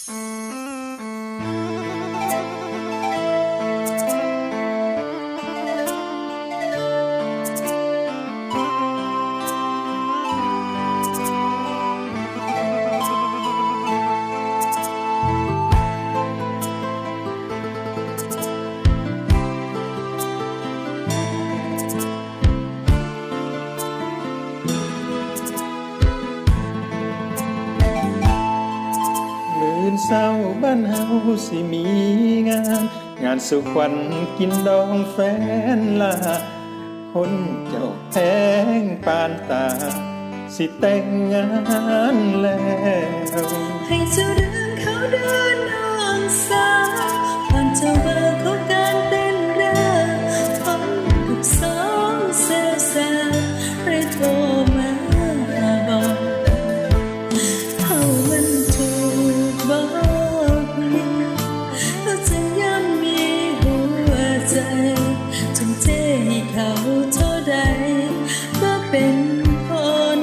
เศร้าบ้านเฮาสิมีงานสุขวัญกินดองแฟนลาคนเจ้าแพงปานตาสิแต่งงานแล้วให้เจ้าเดินเขาเดินน้องสาวผ่านเจ้าเบอร์เขาการเต้นเรือฟังลูกสองแซวแซวได้โทรมาบอกเฮามันถูกบอกแล้วจะยังมีหัวใจทุ่มเทให้เขาเท่าใดก็เป็นผล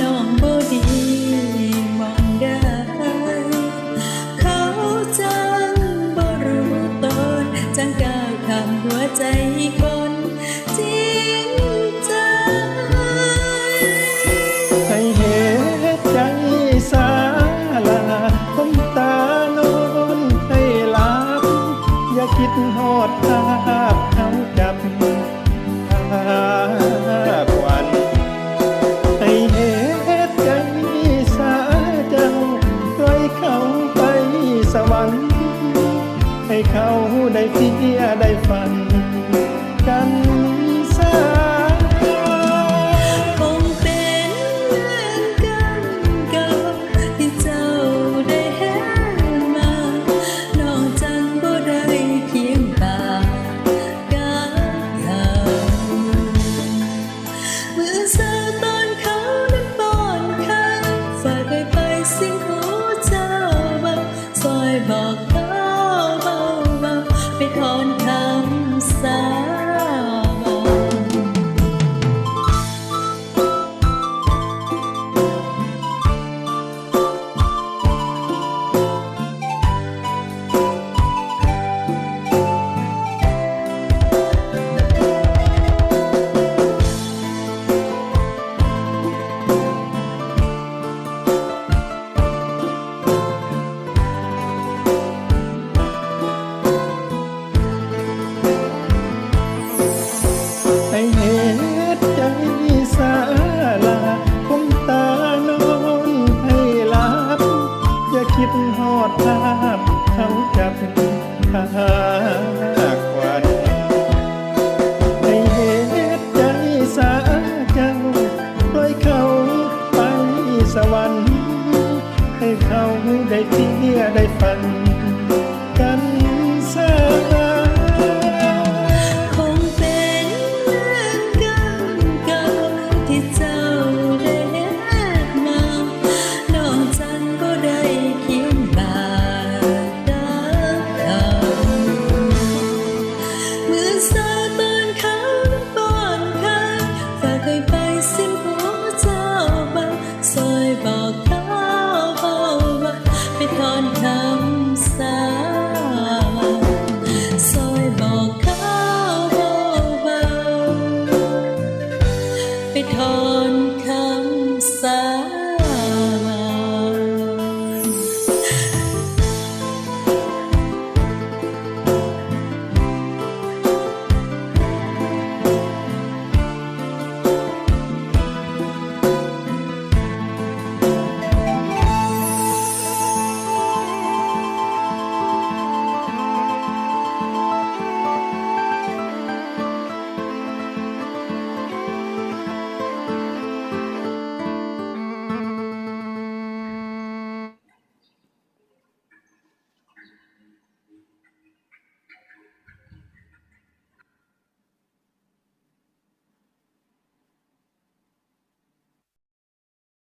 น้องบ่ดีมองได้เขาจังบ่รู้ตนจังก้าวข้ามหัวใจคนจริงใจให้เหตุใจสาลาคมตานอนให้หลับอย่าคิดฮอดภาพเขาจับภาพวันให้เหตุใจสาเจ้าปล่อยเขาไปสวรรค์ให้เขาได้เพียได้ฝันกันสาคงเป็นเรื่องกรรมเก่าที่เจ้าได้เห็นมานอกจากบ่ได้เพียงตากายเขาเมื่อเศร้าตอนเขานั้นป้อนข้าวฝากไปเสียงของเจ้าเบาซอยบอกเขาเบาไปถอนคำสาบานให้เหตุใจสาลาคมตานอนให้หลับอย่าคิดฮอดภาพเขาจับภาควันให้เหตุใจสาเจ้าปล่อยเขาไปสวรรค์ให้เขาได้เที่ยได้ฝัน